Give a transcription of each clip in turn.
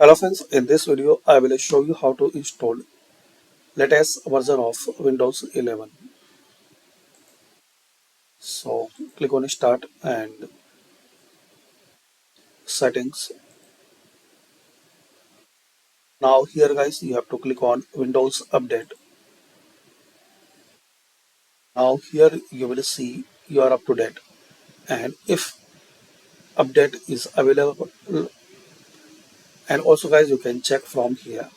Hello friends, in this video I will show you how to install latest version of Windows 11. So click on start and settings. Now here guys you have to click on Windows Update. Now here you will see you are up to date, and if update is available, and also guys you can check from here.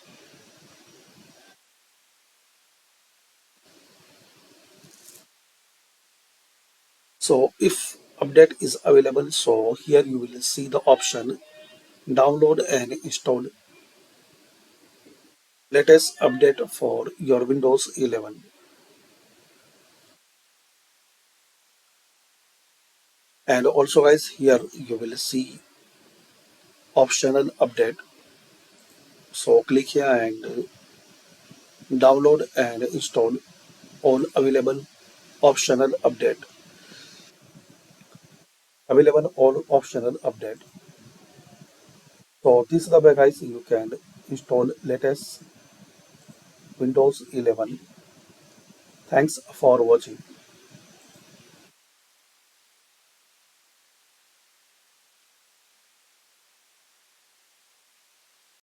So if update is available, so here you will see the option download and install latest update for your Windows 11. And also guys here you will see optional update, so click here and download and install all available all optional update. So this is the way guys you can install latest Windows 11. Thanks for watching.